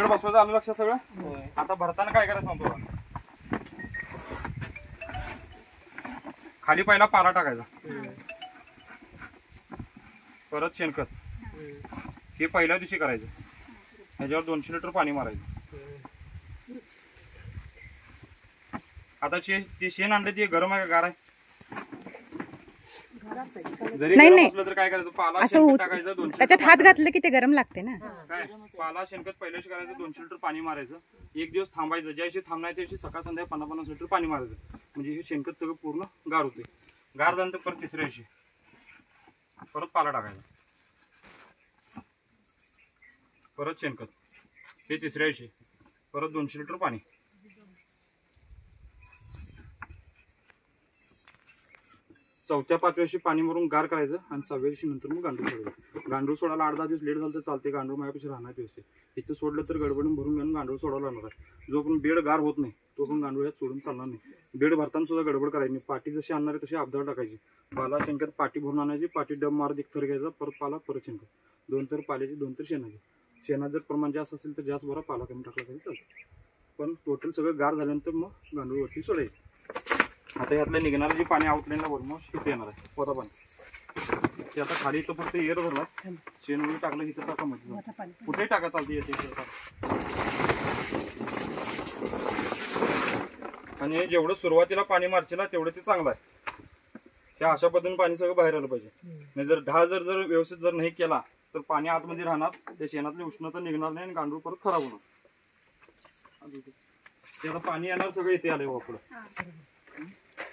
Bed बसवायचं आलं लक्षात सगळं. आता भरताना काय करायचं सांगतो. खाली पहिला पाला टाकायचा, परत शेणखत हे पहिल्या दिवशी करायचं. ह्याच्यावर 200 लिटर पाणी मारायचं. आता ते शेण आणलं ते गरम आहे का गार आहे? जरी गरम असलं तर काय करायचं, पाला शेणखत टाकायचं 200 त्याच्यात हात घातलं की ते गरम लागते ना. काय पाला शेणखत पहिल्या दिवशी करायचं, 200 लिटर पाणी मारायचं. एक दिवस थांबायचं, ज्या दिवशी थांबणार त्या दिवशी सकाळ संध्या 50-50 लिटर पाणी मारायचं. म्हणजे हे शेणखत सगळं पूर्ण गार होते. गार झाल्यानंतर परत तिसऱ्या दिवशी परत पाला टाकायचा, परत शेणखत हे तिसऱ्या दिवशी परत 200 लिटर पाणी. चौथ्या 5व्या दिवशी पाणी मारून गार करायचं आणि 6व्या दिवशी नंतर मग गांडूळ सोडायचं. गांडूळ सोडायला 8-10 दिवस लेट झालं तर चालते. गांडूळ माझ्यापेक्षा राहणार व्यवस्थित. इथं सोडलं तर गडबडून भरून घेऊन गांडूळ सोडायला लागणार आहे. जो पण बेड गार होत नाही तो पण गांडूळ यात सोडून चालणार नाही. बेड भरताना सुद्धा गडबड करायची नाही. पाटी जशी आणणार आहे तशी अबदार टाकायची. पाला शेणखत पाटी भरून आणायची, पाटी डब मारत एक थर घ्यायचा, परत पाला परत शेणखत. 2 थर पाल्याची 2 थर शेणाची. शेणात जर प्रमाण जास्त असेल तर जास्त बरा, पाला कमी टाकला तरी चालतं. पण टोटल सगळं गार झाल्यानंतर मग गांडूळ वरती सोडायचं. आता यातलं निघणारं जे पाणी आउटलाईनला वर मग शिफ्ट येणार आहे पोता पाणी. ते आता खाली इथं फक्त एअर भरला, शेण वगैरे टाकलं इथं टाका, म्हटलं कुठेही टाका चालते येते. आणि जेवढं सुरुवातीला पाणी मारचेला तेवढं ते चांगलं आहे. त्या अशा पद्धतीने पाणी सगळं बाहेर आलं पाहिजे. नाही जर ढाळ जर व्यवस्थित जर नाही केला तर पाणी आतमध्ये राहणार, त्या शेणातली उष्णता निघणार नाही आणि गांडूळ परत खराब होणार. ते आता पाणी येणार सगळं इथे आलंय वापरून.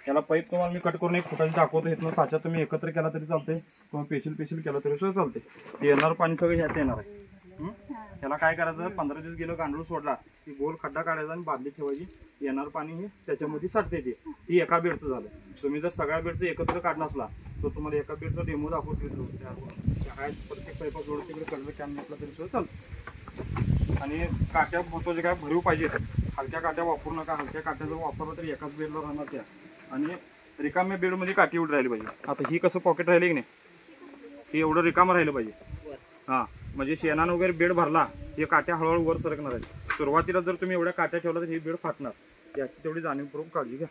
त्याला पाईप तुम्हाला मी कट करून एक फुटाची दाखवतो. इथनं साचा तुम्ही एकत्र केला तरी चालते किंवा पेशल केला तरी सुद्धा चालते. ते येणार पाणी सगळं ह्यात येणार आहे. त्याला काय करायचं, 15 दिवस गेलं गांडूळ सोडला की गोल खड्डा काढायचा आणि बादली ठेवायची. येणार पाणी हे त्याच्यामध्ये साठते. ती एका बेडचं झालं. तुम्ही जर सगळ्या बेडचं एकत्र काढला असला तर तुम्हाला एका बेडचा डेमो दाखवतो. प्रत्येक पाईपा जोडून तिकडे कलर कॅन घेतला तरी सुद्धा चालतं. आणि काट्या महत्वाचे काय भरीव पाहिजे. हलक्या काट्या वापरू नका. हलक्या काट्या जर वापरला तरी एकाच बेडला राहणार त्या. आणि रिकाम्या बेडमध्ये काठी एवढी राहिली पाहिजे. आता ही कसं पॉकेट राहिले की नाही, हे एवढं रिकामं राहिलं पाहिजे. हां, म्हणजे शेणानं वगैरे बेड भरला हे काट्या हळूहळू वर सरकणार आहेत. सुरुवातीला जर तुम्ही एवढ्या काट्या ठेवला तर ही बेड फाटणार. याची तेवढी जाणीवपूर्वक काळजी घ्या.